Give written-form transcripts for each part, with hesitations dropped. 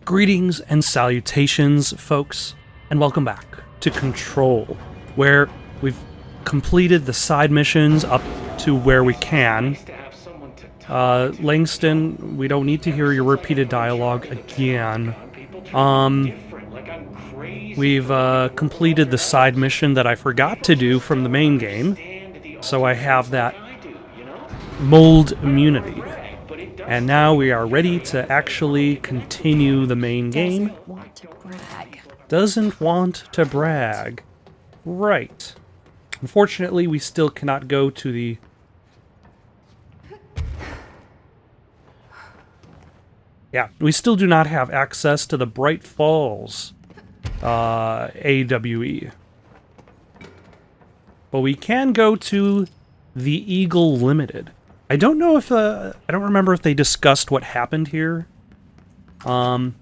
Greetings and salutations, folks, and welcome back to Control, where we've completed the side missions up to where we can. Langston, we don't need to hear your repeated dialogue again. We've completed the side mission that I forgot to do from the main game, so I have that mold immunity. And now we are ready to actually continue the main game. Doesn't want to brag. Doesn't want to brag. Right. Unfortunately, we still cannot go to the... Yeah, we still do not have access to the Bright Falls AWE. But we can go to the Eagle Limited. I don't know if, I don't remember if they discussed what happened here. But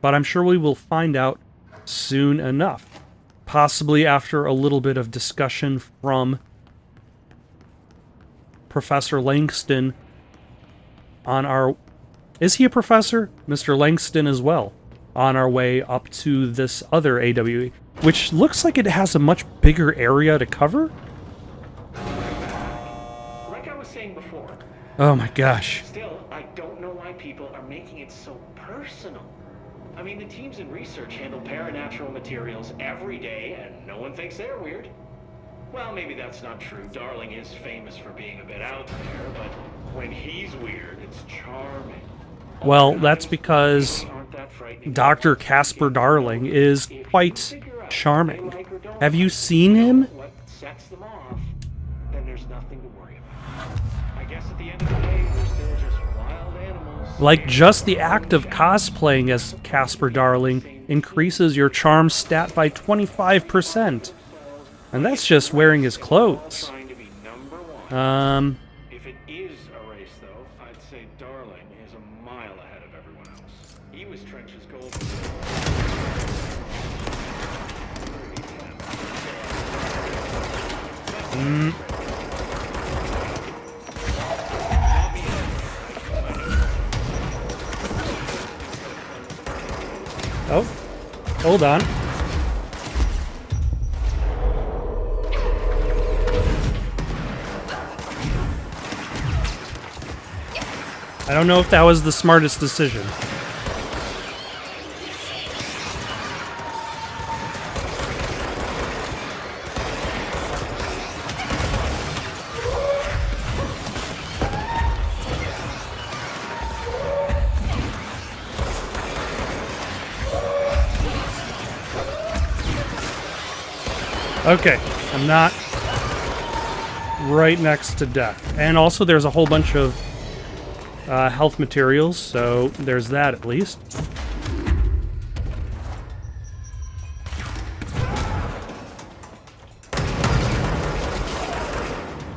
I'm sure we will find out soon enough. Possibly after a little bit of discussion from Professor Langston on our... Is he a professor? Mr. Langston as well. On our way up to this other AWE, which looks like it has a much bigger area to cover. Oh my gosh. Still, I don't know why people are making it so personal. I mean, the teams in research handle paranatural materials every day, and no one thinks they're weird. Well, maybe that's not true. Darling is famous for being a bit out there, but when he's weird, it's charming. Well, that's because Dr. Casper Darling is quite charming. Have you seen him? What sets them off, then there's nothing to worry about. I guess at the end of the day, we're still just wild animals. Like, just the act of cosplaying as Casper Darling increases your charm stat by 25%. And that's just wearing his clothes. Trying to be number one. If it is a race, though, I'd say Darling is a mile ahead of everyone else. He was Trench's gold. Oh, hold on. I don't know if that was the smartest decision. Okay, I'm not right next to death. And also there's a whole bunch of health materials, so there's that at least.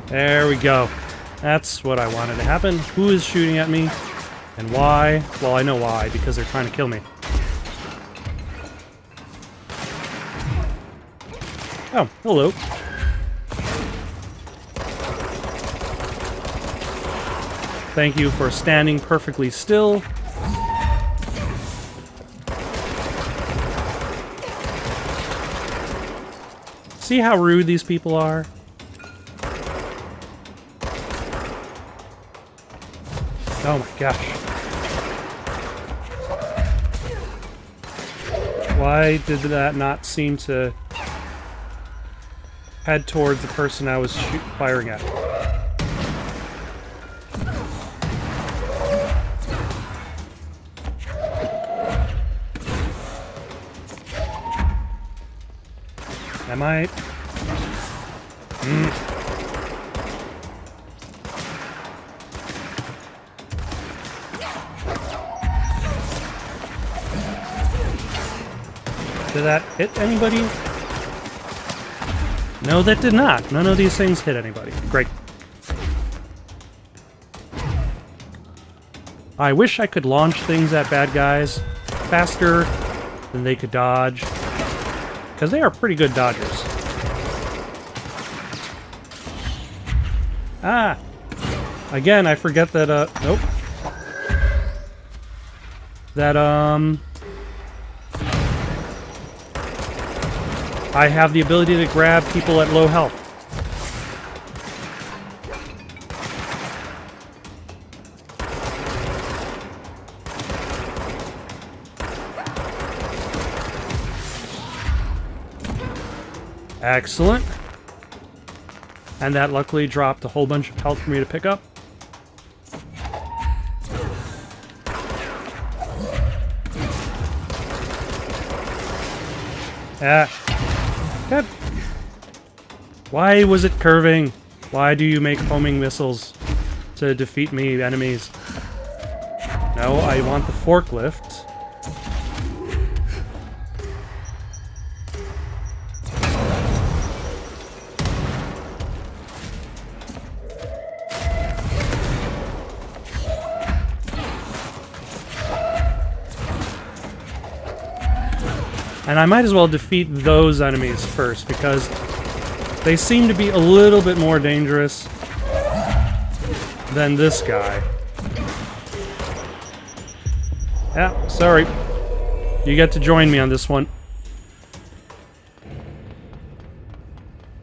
There we go. That's what I wanted to happen. Who is shooting at me? And why? Well, I know why, because they're trying to kill me. Oh, hello. Thank you for standing perfectly still. See how rude these people are? Oh my gosh. Why did that not seem to head towards the person I was firing at? Am I? Did that hit anybody? No, that did not. None of these things hit anybody. Great. I wish I could launch things at bad guys faster than they could dodge. Because they are pretty good dodgers. Ah! Again, I forget that, nope. that, I have the ability to grab people at low health. Excellent. And that luckily dropped a whole bunch of health for me to pick up. God. Why was it curving? Why do you make homing missiles to defeat me, enemies? No, I want the forklift. And I might as well defeat those enemies first, because they seem to be a little bit more dangerous than this guy. Yeah, sorry. You get to join me on this one.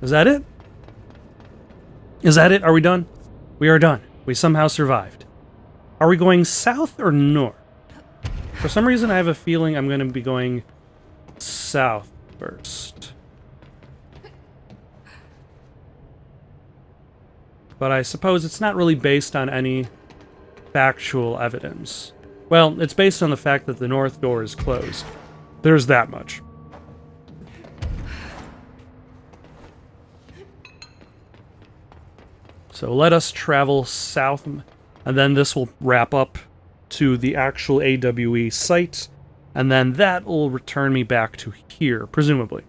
Is that it? Is that it? Are we done? We are done. We somehow survived. Are we going south or north? For some reason, I have a feeling I'm going to be going south first. But I suppose it's not really based on any factual evidence. Well, it's based on the fact that the north door is closed. There's that much. So let us travel south, and then this will wrap up to the actual AWE site, and then that will return me back to here, presumably.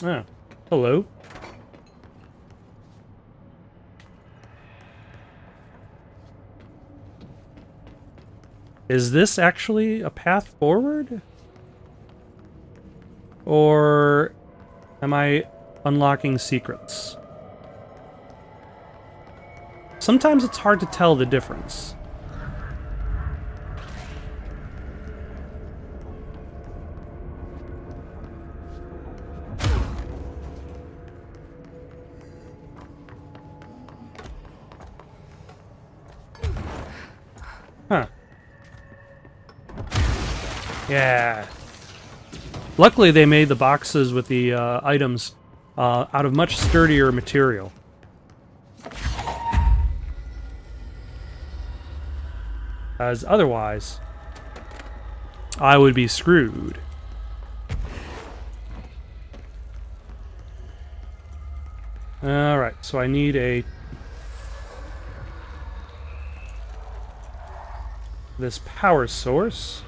Ah, hello. Is this actually a path forward? Or am I unlocking secrets? Sometimes it's hard to tell the difference. Huh. Yeah. Luckily, they made the boxes with the items out of much sturdier material. As otherwise, I would be screwed. Alright, so I need this power source.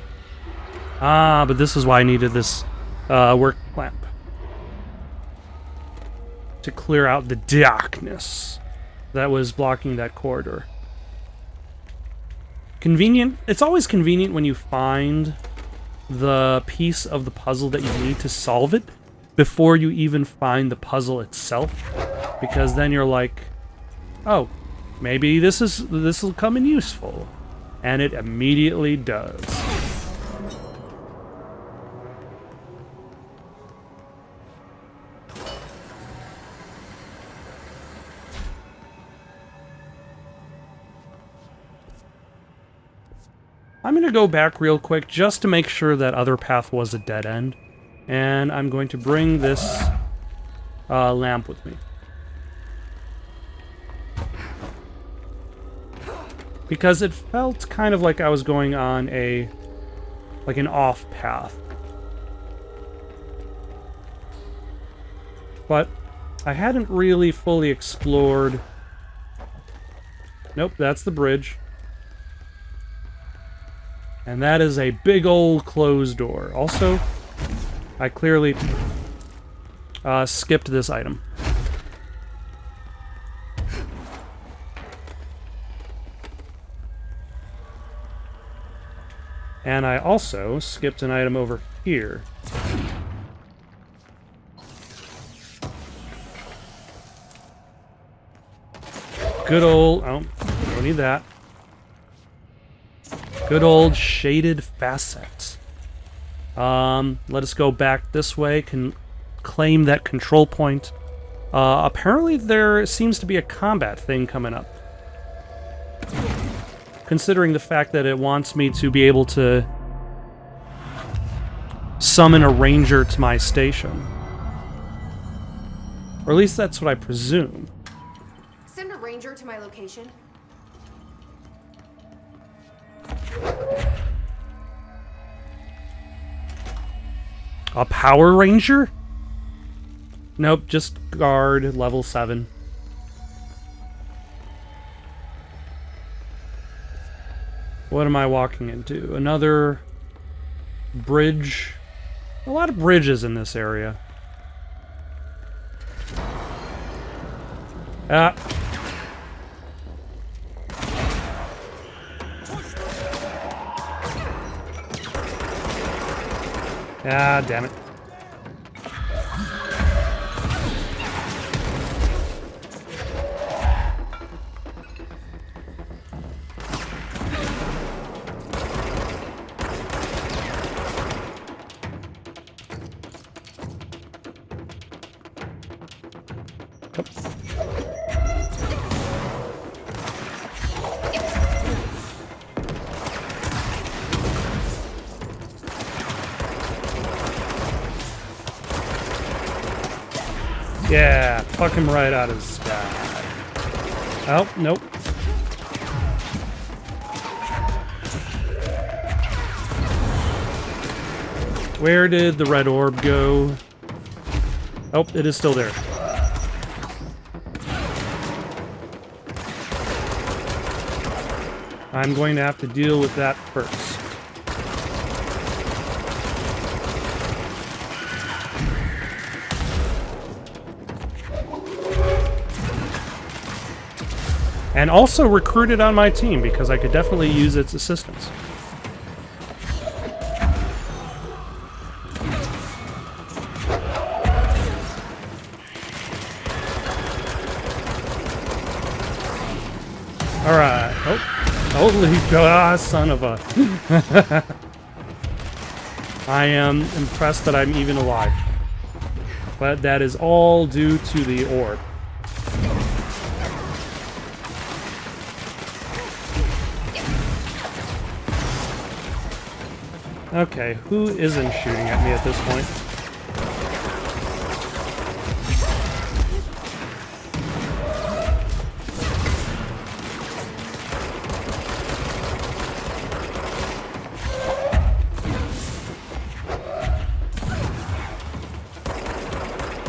Ah, but this is why I needed this work lamp. To clear out the darkness that was blocking that corridor. Convenient. It's always convenient when you find the piece of the puzzle that you need to solve it before you even find the puzzle itself. Because then you're like, oh, maybe this will come in useful. And it immediately does. I'm going to go back real quick just to make sure that other path was a dead end. And I'm going to bring this lamp with me. Because it felt kind of like I was going on an off path. But I hadn't really fully explored. Nope, that's the bridge. And that is a big old closed door. Also, I clearly skipped this item. And I also skipped an item over here. Good old... Oh, don't need that. Good old shaded facet. Let us go back this way. Can claim that control point. Apparently there seems to be a combat thing coming up. Considering the fact that it wants me to be able to summon a ranger to my station. Or at least that's what I presume. Send a ranger to my location. A Power Ranger? Nope, just guard, level 7. What am I walking into? Another bridge. A lot of bridges in this area. Ah. Ah, damn it. Yeah, fuck him right out of the sky. Oh, nope. Where did the red orb go? Oh, it is still there. I'm going to have to deal with that first. And also recruit it on my team, because I could definitely use its assistance. Alright. Oh. Holy God, son of a... I am impressed that I'm even alive. But that is all due to the orb. Okay, who isn't shooting at me at this point?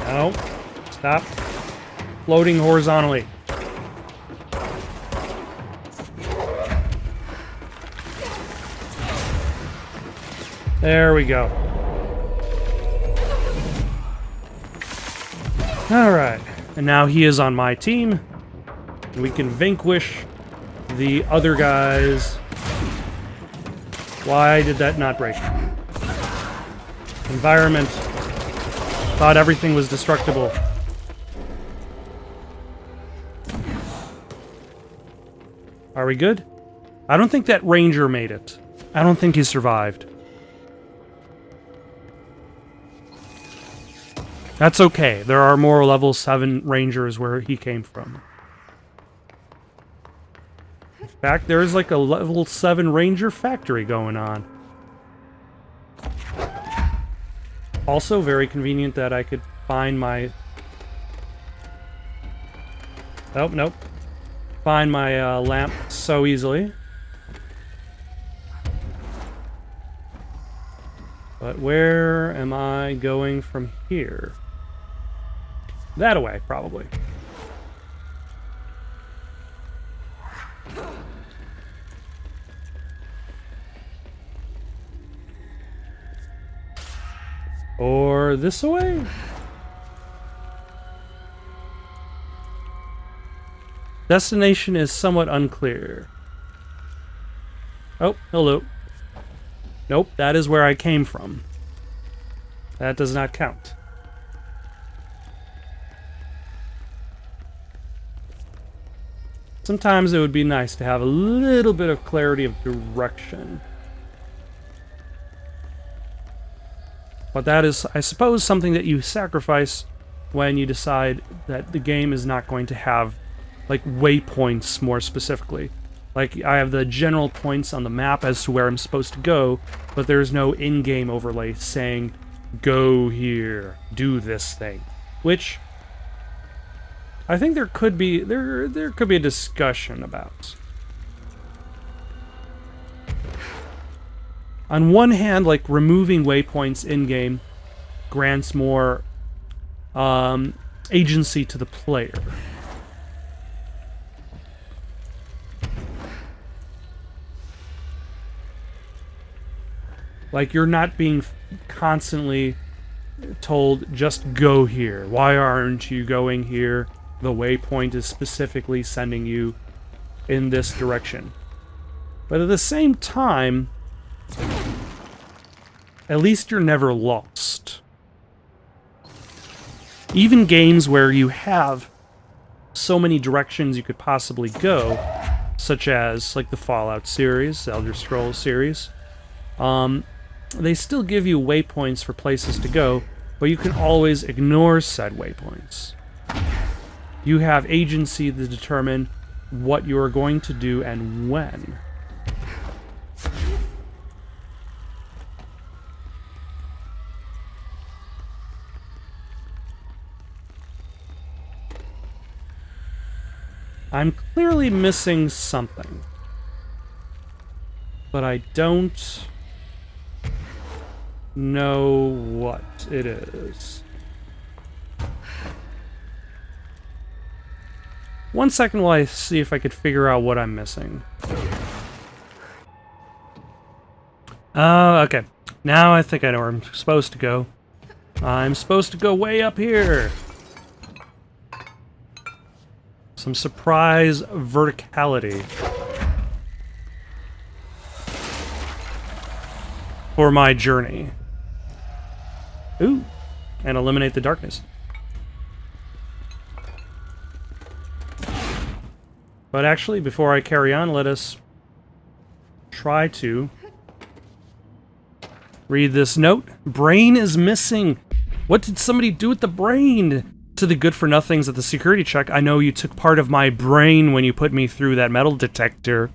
No. Stop. Floating horizontally. There we go. Alright. And now he is on my team. And we can vanquish the other guys. Why did that not break? Environment. Thought everything was destructible. Are we good? I don't think that ranger made it. I don't think he survived. That's okay. There are more level 7 rangers where he came from. In fact, there's like a level 7 ranger factory going on. Also, very convenient that I could find my... Oh, nope. Find my lamp so easily. But where am I going from here? That away, probably. Or this away? Destination is somewhat unclear. Oh, hello. Nope, that is where I came from. That does not count. Sometimes it would be nice to have a little bit of clarity of direction. But that is, I suppose, something that you sacrifice when you decide that the game is not going to have, like, waypoints more specifically. Like, I have the general points on the map as to where I'm supposed to go, but there's no in-game overlay saying, go here, do this thing. Which I think there could be a discussion about. On one hand, like, removing waypoints in-game grants more agency to the player. Like, you're not being constantly told, just go here. Why aren't you going here? The waypoint is specifically sending you in this direction. But at the same time, at least you're never lost. Even games where you have so many directions you could possibly go, such as like the Fallout series, the Elder Scrolls series, they still give you waypoints for places to go, but you can always ignore said waypoints. You have agency to determine what you are going to do and when. I'm clearly missing something, but I don't know what it is. 1 second while I see if I could figure out what I'm missing. Okay. Now I think I know where I'm supposed to go. I'm supposed to go way up here. Some surprise verticality for my journey. Ooh, and eliminate the darkness. But actually, before I carry on, let us try to read this note. Brain is missing. What did somebody do with the brain? To the good-for-nothings at the security check, I know you took part of my brain when you put me through that metal detector.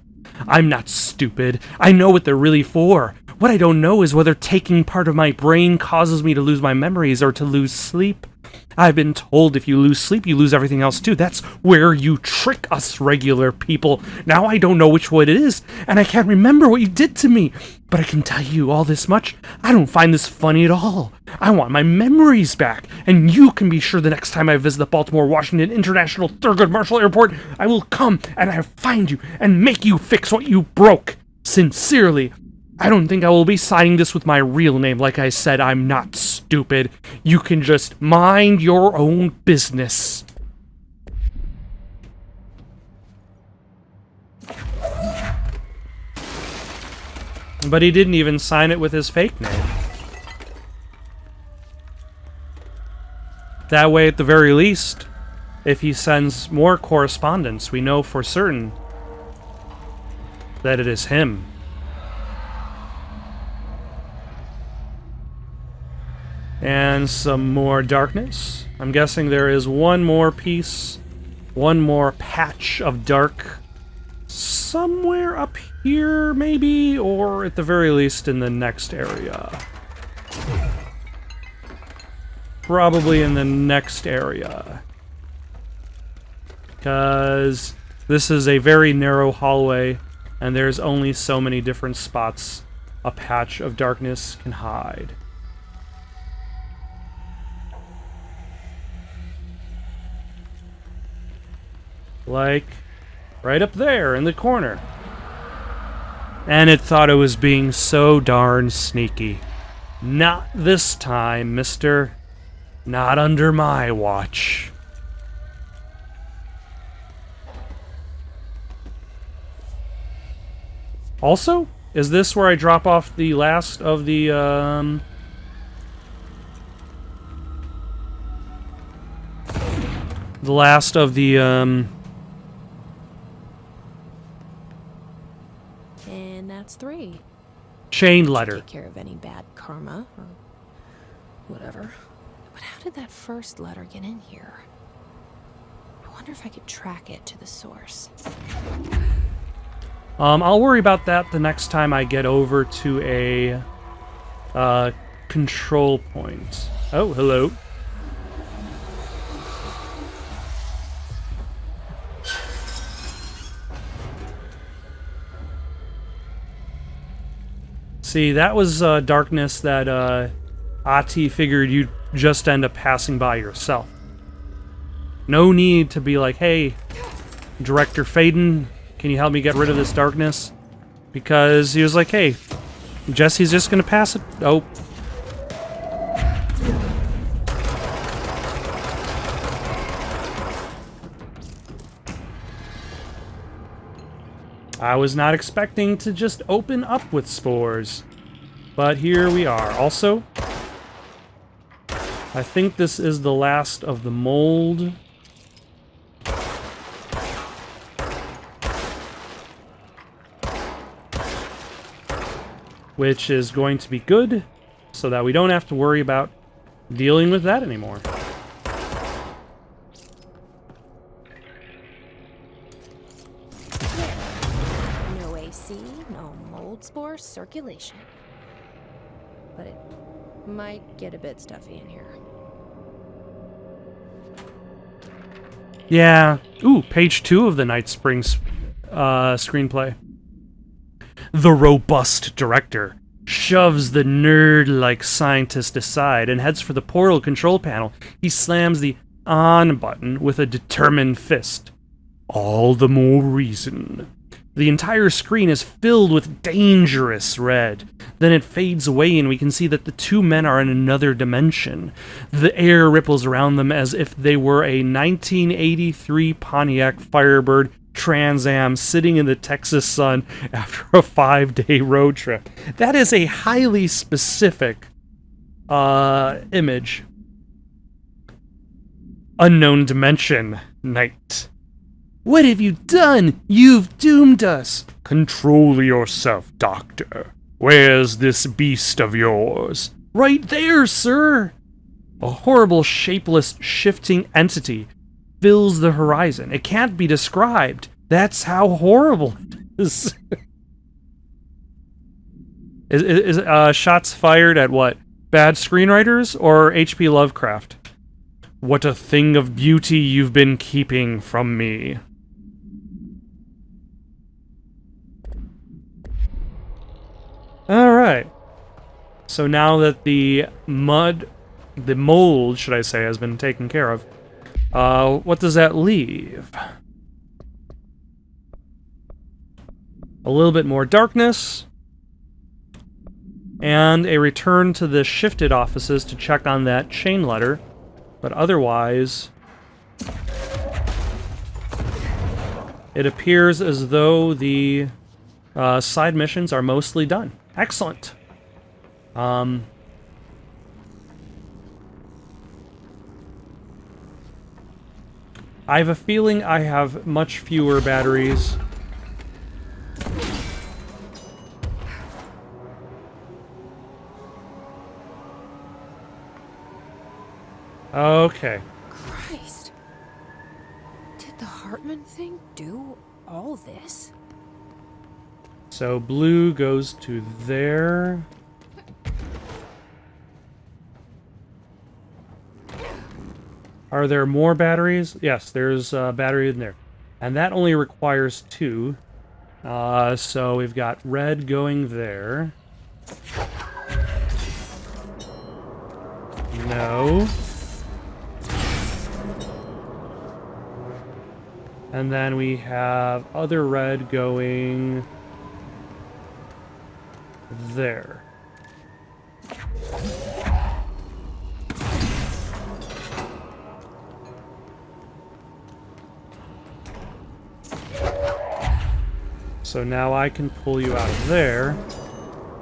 I'm not stupid. I know what they're really for. What I don't know is whether taking part of my brain causes me to lose my memories or to lose sleep. I've been told if you lose sleep, you lose everything else too. That's where you trick us regular people. Now I don't know which one it is, and I can't remember what you did to me. But I can tell you all this much. I don't find this funny at all. I want my memories back, and you can be sure the next time I visit the Baltimore Washington International Thurgood Marshall Airport, I will come and I'll find you and make you fix what you broke. Sincerely, I don't think I will be signing this with my real name. Like I said, I'm not stupid. You can just mind your own business. But he didn't even sign it with his fake name. That way, at the very least, if he sends more correspondence, we know for certain that it is him. And some more darkness. I'm guessing there is one more piece, one more patch of dark somewhere up here, maybe, or at the very least in the next area. Probably in the next area. Because this is a very narrow hallway, and there's only so many different spots a patch of darkness can hide. Like, right up there in the corner. And it thought it was being so darn sneaky. Not this time, mister. Not under my watch. Also, is this where I drop off the last of the, That's 3. Chain letter. Take care of any bad karma or whatever. But how did that first letter get in here? I wonder if I could track it to the source. I'll worry about that the next time I get over to a control point. Oh, hello. See, that was darkness that Ati figured you'd just end up passing by yourself. No need to be like, hey, Director Faden, can you help me get rid of this darkness? Because he was like, hey, Jesse's just gonna pass it. Oh. I was not expecting to just open up with spores, but here we are. Also, I think this is the last of the mold. Which is going to be good, so that we don't have to worry about dealing with that anymore. No AC, no mold spore circulation. But it might get a bit stuffy in here. Yeah. Ooh, page 2 of the Night Springs screenplay. The robust director shoves the nerd-like scientist aside and heads for the portal control panel. He slams the on button with a determined fist. All the more reason. The entire screen is filled with dangerous red. Then it fades away and we can see that the two men are in another dimension. The air ripples around them as if they were a 1983 Pontiac Firebird Trans Am sitting in the Texas sun after a 5-day road trip. That is a highly specific image. Unknown dimension, night. What have you done? You've doomed us. Control yourself, Doctor. Where's this beast of yours? Right there, sir. A horrible, shapeless, shifting entity fills the horizon. It can't be described. That's how horrible it is. Is shots fired at what? Bad screenwriters or H.P. Lovecraft? What a thing of beauty you've been keeping from me. Alright. So now that the mold, should I say, has been taken care of, what does that leave? A little bit more darkness, and a return to the shifted offices to check on that chain letter, but otherwise, it appears as though the side missions are mostly done. Excellent. I have a feeling I have much fewer batteries. Okay. Christ. Did the Hartman thing do all this? So blue goes to there. Are there more batteries? Yes, there's a battery in there. And that only requires 2. So we've got red going there. No. And then we have other red going there. So now I can pull you out of there.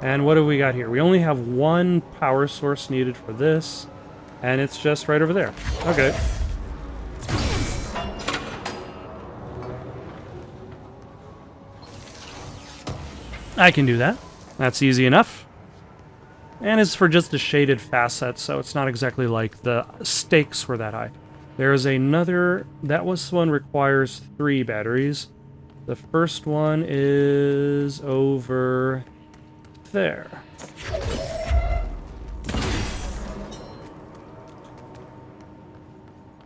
And what do we got here? We only have 1 power source needed for this, and it's just right over there. Okay. I can do that. That's easy enough. And it's for just a shaded facet, so it's not exactly like the stakes were that high. There's another... That one requires 3 batteries. The first one is over there.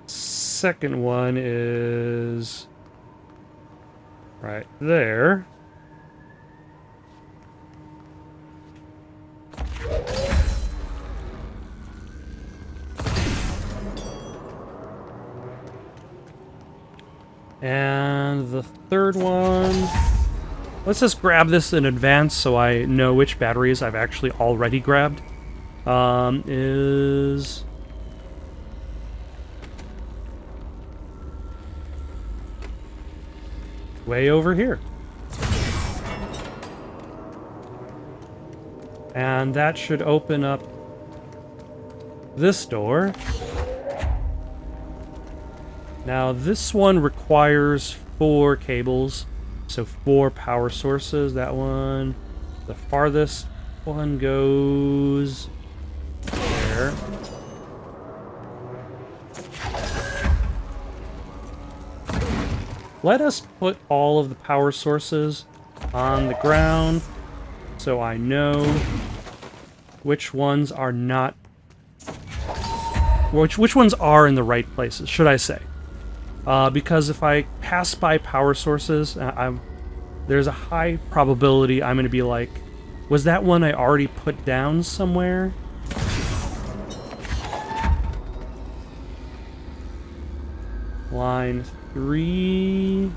Second one is right there. And the third one... Let's just grab this in advance so I know which batteries I've actually already grabbed. Is... way over here. And that should open up this door. Now this one requires 4 cables, so 4 power sources. That one, the farthest one goes there. Let us put all of the power sources on the ground so I know which ones are not... Which ones are in the right places, should I say. Because if I pass by power sources, there's a high probability I'm going to be like, was that one I already put down somewhere? Line 3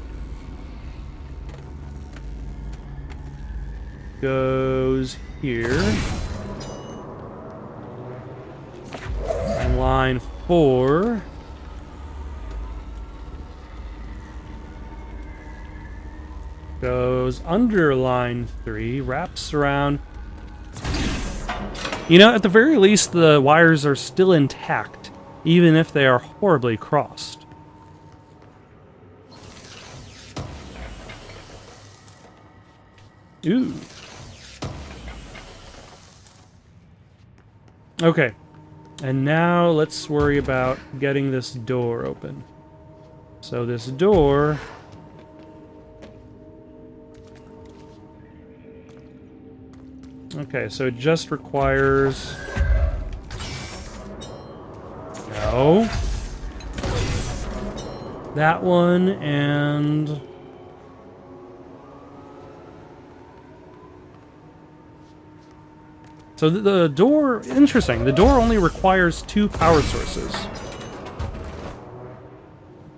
goes here. And line 4 goes under line 3, wraps around. You know, at the very least, the wires are still intact, even if they are horribly crossed. Ooh. Okay. And now let's worry about getting this door open. So this door... Okay, so it just requires... No. That one, and... So the door... Interesting. The door only requires 2 power sources.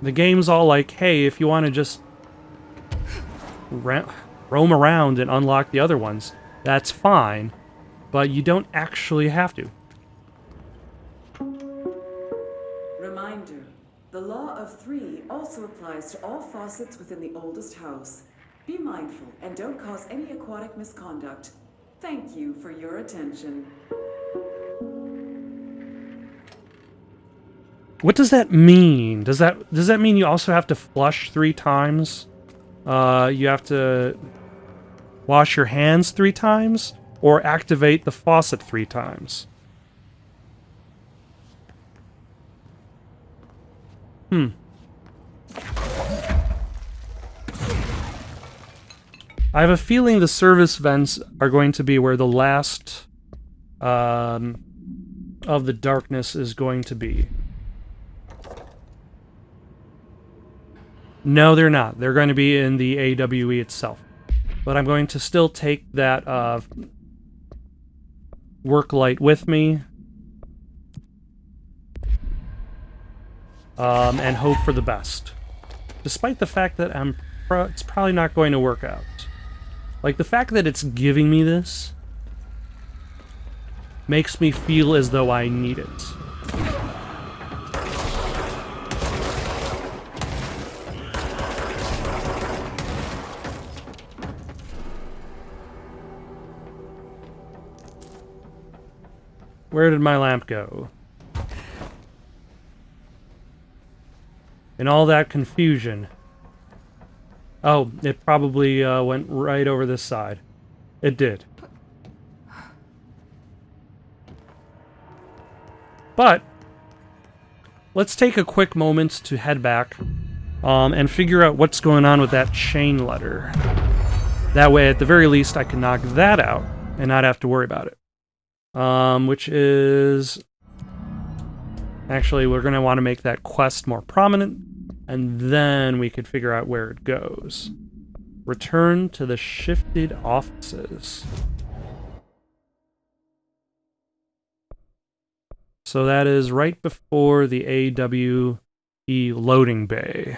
The game's all like, hey, if you want to just... roam around and unlock the other ones... That's fine, but you don't actually have to. Reminder, the law of 3 also applies to all faucets within the oldest house. Be mindful and don't cause any aquatic misconduct. Thank you for your attention. What does that mean? Does that mean you also have to flush 3 times? You have to... wash your hands 3 times, or activate the faucet 3 times. I have a feeling the service vents are going to be where the last of the darkness is going to be. No, they're not. They're going to be in the AWE itself. But I'm going to still take that work light with me. And hope for the best. Despite the fact that it's probably not going to work out. Like, the fact that it's giving me this makes me feel as though I need it. Where did my lamp go? In all that confusion. Oh, it probably went right over this side. It did. But let's take a quick moment to head back and figure out what's going on with that chain letter. That way, at the very least, I can knock that out and not have to worry about it. Which is... Actually, we're going to want to make that quest more prominent, and then we could figure out where it goes. Return to the shifted offices. So that is right before the AWE loading bay.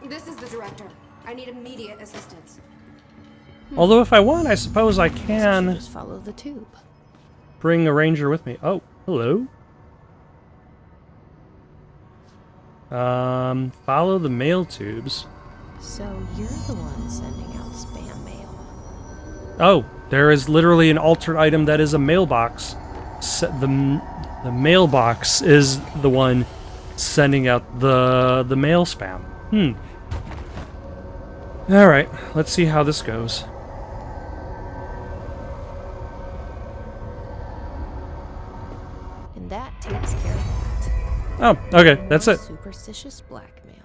This is the director. I need immediate assistance. Although if I want, I suppose I So can just follow the tube. bring a ranger with me. Oh, hello. Follow the mail tubes. So you're the one sending out spam mail. Oh, there is literally an altered item that is a mailbox. The mailbox is the one sending out the mail spam. Alright, let's see how this goes. And that takes care of that. Oh, okay, that's More it. Superstitious blackmail.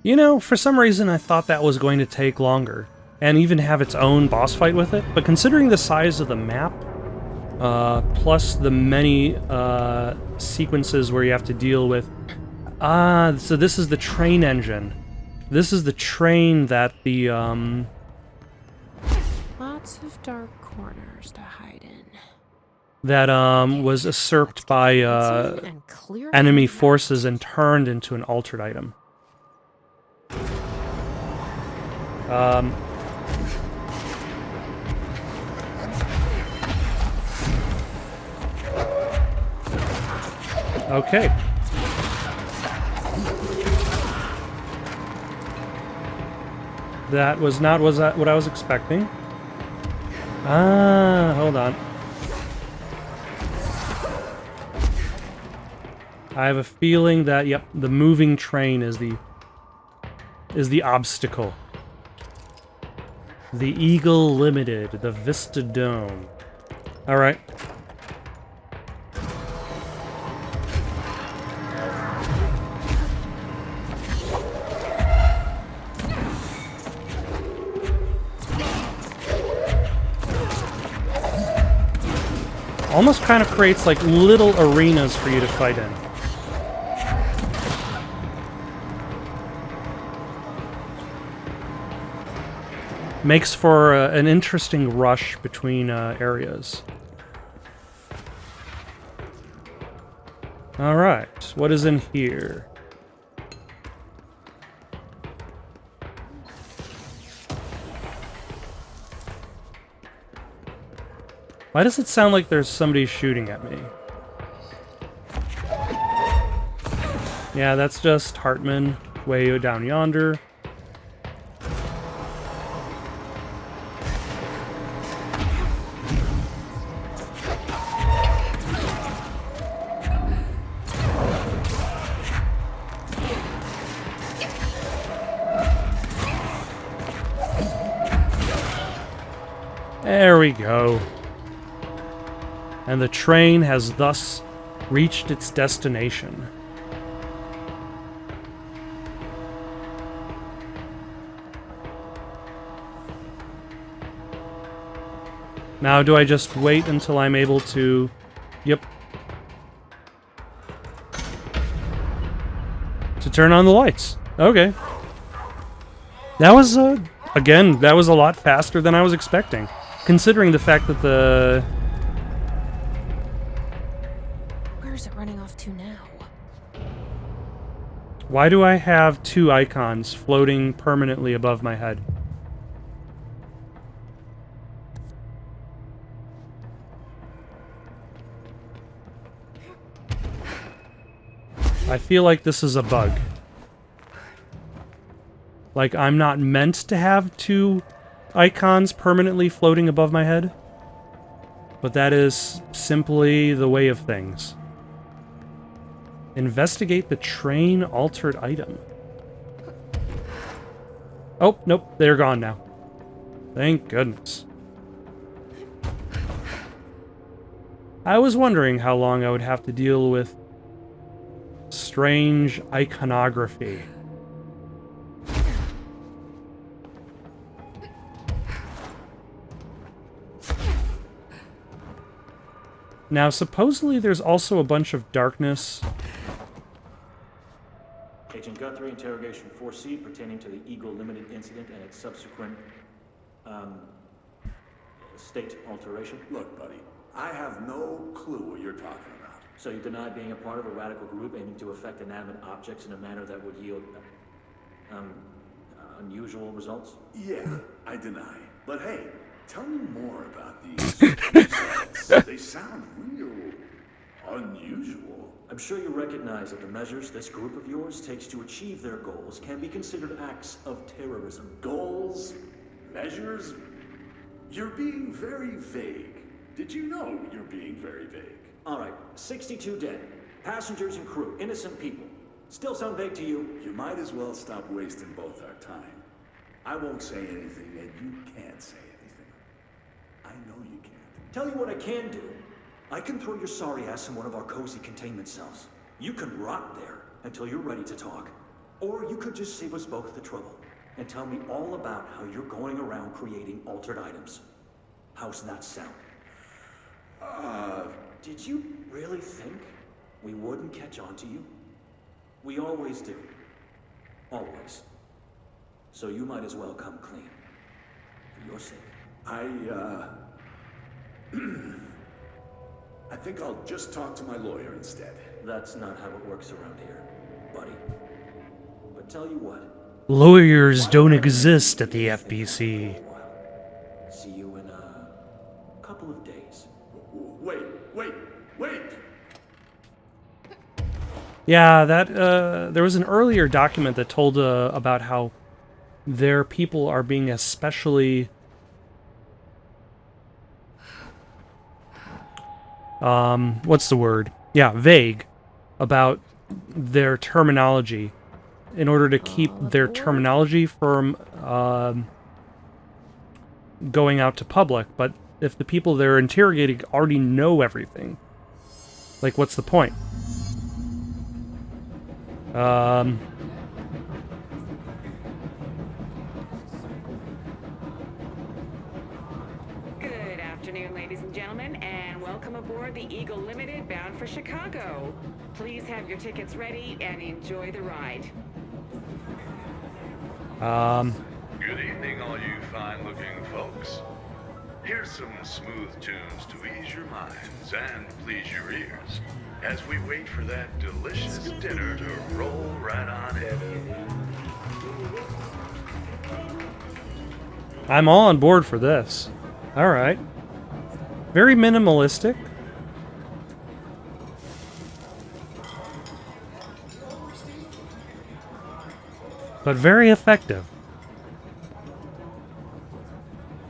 You know, for some reason I thought that was going to take longer, and even have its own boss fight with it, but considering the size of the map, plus the many sequences where you have to deal with... so this is the train engine. This is the train that the, Lots of dark corners to hide in. that, was usurped by, And clear enemy out. forces and turned into an altered item. Okay. That was not what I was expecting. Hold on. I have a feeling that, yep, the moving train is the obstacle. The Eagle Limited, the Vista Dome. Alright. Almost kind of creates like little arenas for you to fight in. Makes for an interesting rush between areas. Alright, what is in here? Why does it sound like there's somebody shooting at me? Yeah, that's just Hartman, way down yonder. There we go. And the train has thus reached its destination. Now, do I just wait until I'm able to... Yep. To turn on the lights. Okay. That was, again, that was a lot faster than I was expecting. Considering the fact that the... Where's it running off to now? Why do I have two icons floating permanently above my head? I feel like this is a bug. Like I'm not meant to have two icons permanently floating above my head. But that is simply the way of things. Investigate the train altered item. Oh, nope, they're gone now. Thank goodness. I was wondering how long I would have to deal with strange iconography. Now, supposedly there's also a bunch of darkness. Agent Guthrie, interrogation 4C pertaining to the Eagle Limited incident and its subsequent, state alteration. Look, buddy, I have no clue what you're talking about. So you deny being a part of a radical group aiming to affect inanimate objects in a manner that would yield, unusual results? Yeah, I deny. But hey, tell me more about these results. They sound real unusual. I'm sure you recognize that the measures this group of yours takes to achieve their goals can be considered acts of terrorism. Goals? Measures? You're being very vague. Did you know you're being very vague? All right, 62 dead. Passengers and crew, innocent people. Still sound vague to you? You might as well stop wasting both our time. I won't say anything, and you can't say anything. I know you can't. Tell you what I can do. I can throw your sorry ass in one of our cozy containment cells. You can rot there until you're ready to talk. Or you could just save us both the trouble and tell me all about how you're going around creating altered items. How's that sound? Did you really think we wouldn't catch on to you? We always do. Always. So you might as well come clean. For your sake. I think I'll just talk to my lawyer instead. That's not how it works around here, buddy. But tell you what. Lawyers don't exist at the FBC. See you in a couple of days. Wait. Yeah, that there was an earlier document that told about how their people are being especially what's the word? Yeah, vague about their terminology in order to keep their terminology from going out to public. But if the people they're interrogating already know everything, like, what's the point? Good afternoon, ladies and gentlemen, and welcome aboard the Eagle Limited bound for Chicago. Please have your tickets ready and enjoy the ride. Good evening, all you fine-looking folks. Here's some smooth tunes to ease your minds and please your ears as we wait for that delicious dinner to roll right on in. I'm all on board for this. All right. Very minimalistic. But very effective.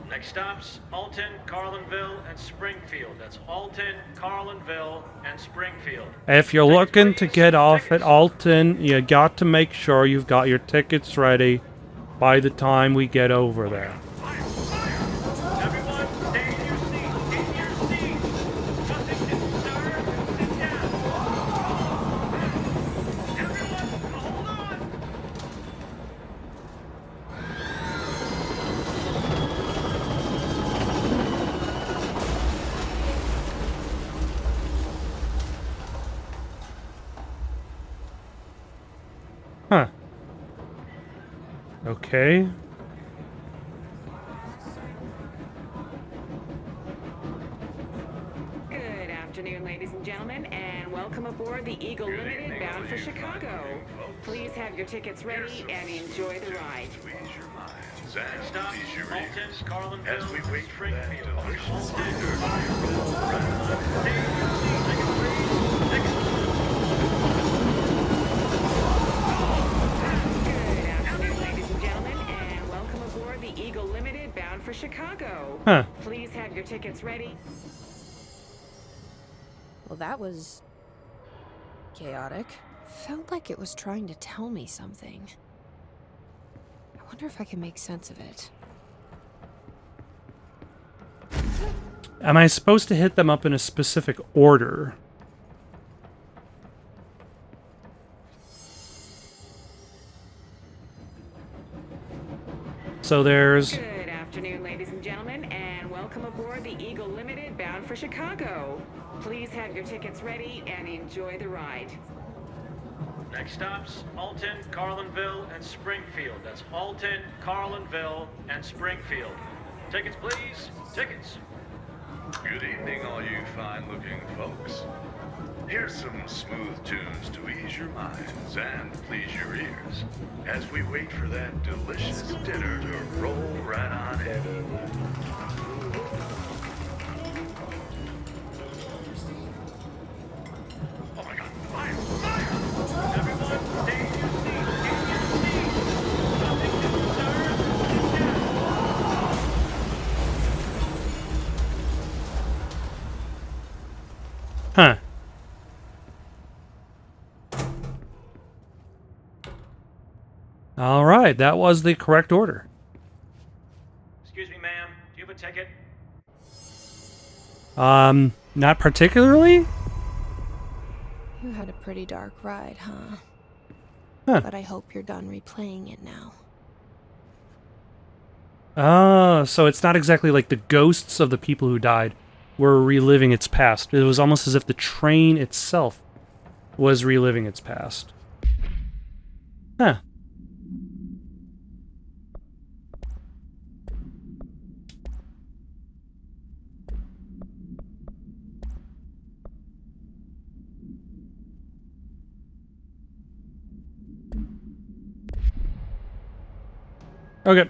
Next stops, Alton, Carlinville, and Springfield. That's Alton, Carlinville, and Springfield. If you're looking to get off at Alton, you got to make sure you've got your tickets ready by the time we get over there. Everyone, stay in your seats. In your seats. Nothing to disturb. Sit down. Everyone, hold on. Huh. Okay. Good afternoon, ladies and gentlemen, and welcome aboard the Eagle Limited bound for Chicago. Please have your tickets ready and enjoy the ride. To ease your minds and Next stop, please your Alton, ears Carlinville, as we wait for that Springfield. delicious Alton, dinner to roll Carlinville. right on in. Stay in your seats. Second, please. Second. Good afternoon, ladies and gentlemen, and welcome aboard the Eagle Limited bound for Chicago. Huh. Please have your tickets ready. Well, that was chaotic. Felt like it was trying to tell me something. I wonder if I can make sense of it. Am I supposed to hit them up in a specific order? So there's... Good afternoon, ladies and gentlemen, and welcome aboard the Eagle Limited bound for Chicago. Please have your tickets ready and enjoy the ride. Next stops, Alton, Carlinville, and Springfield. That's Alton, Carlinville, and Springfield. Tickets, please. Tickets. Good evening, all you fine-looking folks. Here's some smooth tunes to ease your minds and please your ears as we wait for that delicious dinner to roll right on in. Oh my God, fire! Fire! Everyone, stay in your seats. Get in your seats. Nothing to observe. Sit down. Huh. All right, that was the correct order. Excuse me, ma'am. Do you have a ticket? Not particularly? You had a pretty dark ride, huh? Huh. But I hope you're done replaying it now. Oh, so it's not exactly like the ghosts of the people who died were reliving its past. It was almost as if the train itself was reliving its past. Huh. Okay.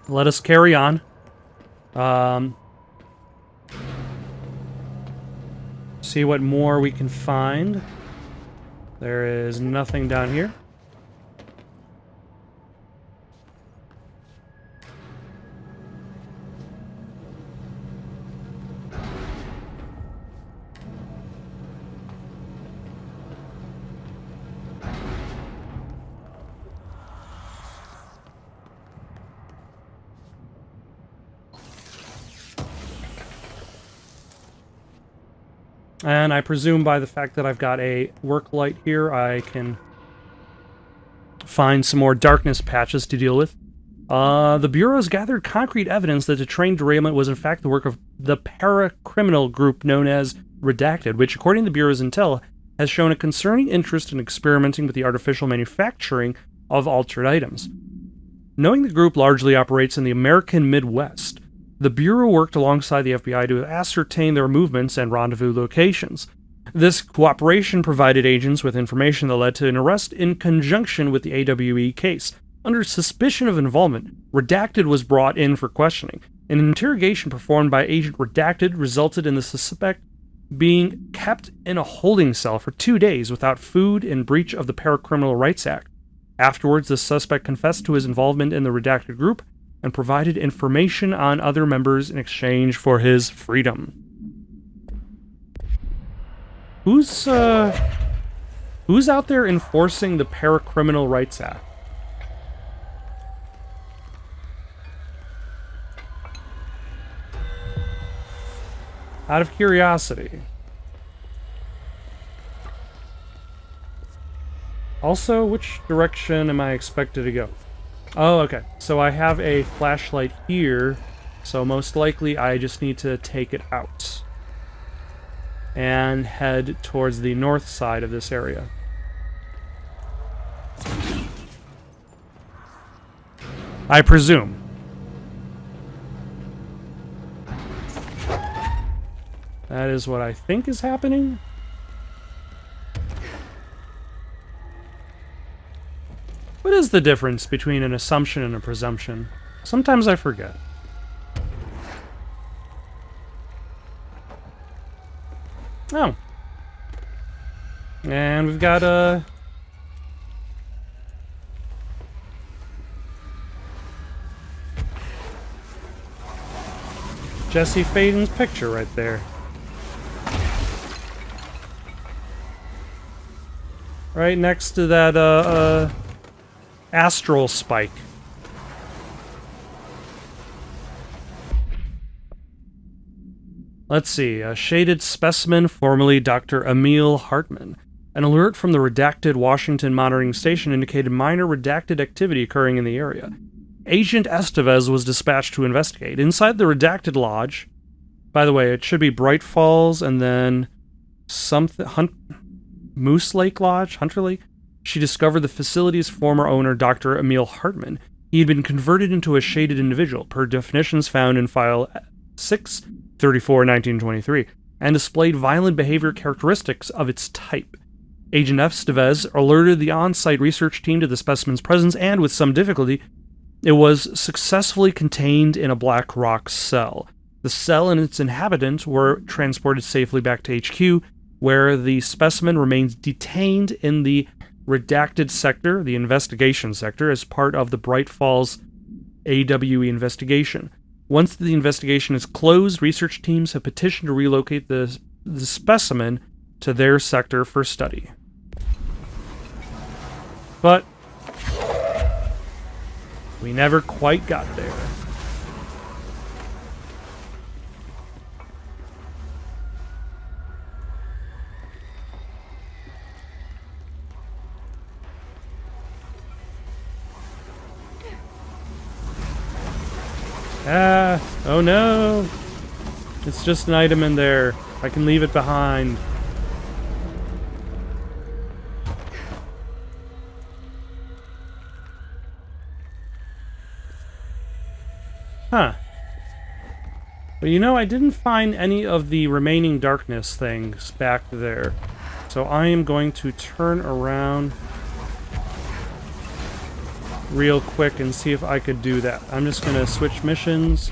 Let us carry on. See what more we can find. There is nothing down here. And I presume by the fact that I've got a work light here, I can find some more darkness patches to deal with. The Bureau's gathered concrete evidence that the train derailment was in fact the work of the para-criminal group known as Redacted, which, according to the Bureau's intel, has shown a concerning interest in experimenting with the artificial manufacturing of altered items. Knowing the group largely operates in the American Midwest, the Bureau worked alongside the FBI to ascertain their movements and rendezvous locations. This cooperation provided agents with information that led to an arrest in conjunction with the AWE case. Under suspicion of involvement, Redacted was brought in for questioning. An interrogation performed by Agent Redacted resulted in the suspect being kept in a holding cell for 2 days without food in breach of the Paracriminal Rights Act. Afterwards, the suspect confessed to his involvement in the Redacted group and provided information on other members in exchange for his freedom. Who's out there enforcing the Paracriminal Rights Act? Out of curiosity. Also, which direction am I expected to go? Oh, okay. So I have a flashlight here, so most likely I just need to take it out and head towards the north side of this area. I presume. That is what I think is happening. What is the difference between an assumption and a presumption? Sometimes I forget. Oh. And we've got Jesse Faden's picture right there. Right next to that, astral spike. Let's see. A shaded specimen, formerly Dr. Emil Hartman. An alert from the redacted Washington monitoring station indicated minor redacted activity occurring in the area. Agent Estevez was dispatched to investigate. Inside the redacted lodge, by the way, it should be Bright Falls and then something... Moose Lake Lodge? Hunter Lake? She discovered the facility's former owner, Dr. Emil Hartman. He had been converted into a shaded individual, per definitions found in File 634-1923, and displayed violent behavior characteristics of its type. Agent Estevez alerted the on-site research team to the specimen's presence, and with some difficulty, it was successfully contained in a black rock cell. The cell and its inhabitant were transported safely back to HQ, where the specimen remains detained in the redacted sector, the investigation sector, as part of the Bright Falls AWE investigation. Once the investigation is closed, research teams have petitioned to relocate the specimen to their sector for study. But we never quite got there. Ah, oh no! It's just an item in there. I can leave it behind. Huh. But you know, I didn't find any of the remaining darkness things back there. So I am going to turn around real quick and see if I could do that. I'm just going to switch missions.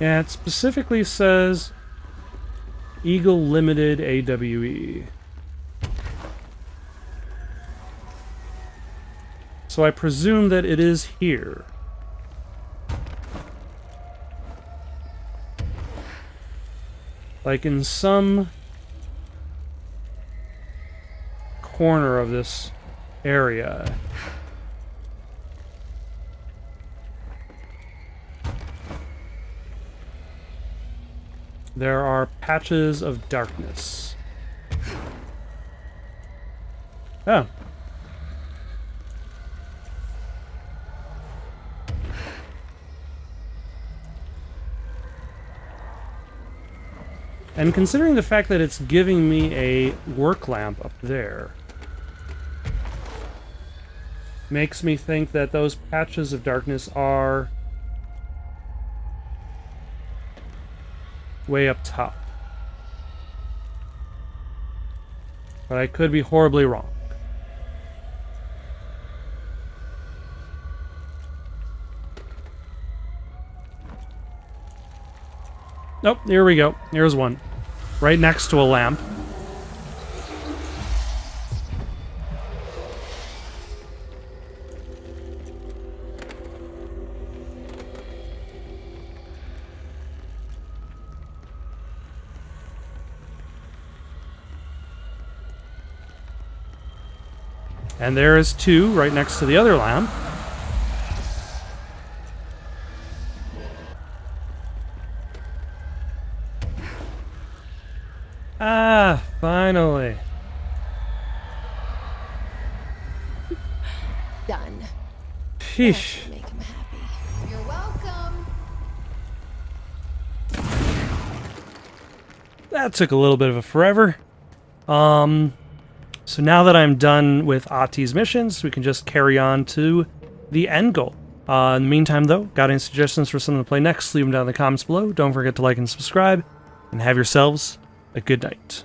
Yeah, it specifically says Eagle Limited AWE. So I presume that it is here. Like in some corner of this area. There are patches of darkness. Oh. And considering the fact that it's giving me a work lamp up there, makes me think that those patches of darkness are way up top. But I could be horribly wrong. Nope, here we go. Here's one. Right next to a lamp. And there is two right next to the other lamp. Ah, finally. Done. Sheesh. Make him happy. You're welcome. That took a little bit of a forever. So now that I'm done with Ati's missions, we can just carry on to the end goal. In the meantime, though, got any suggestions for something to play next, leave them down in the comments below. Don't forget to like and subscribe, and have yourselves a good night.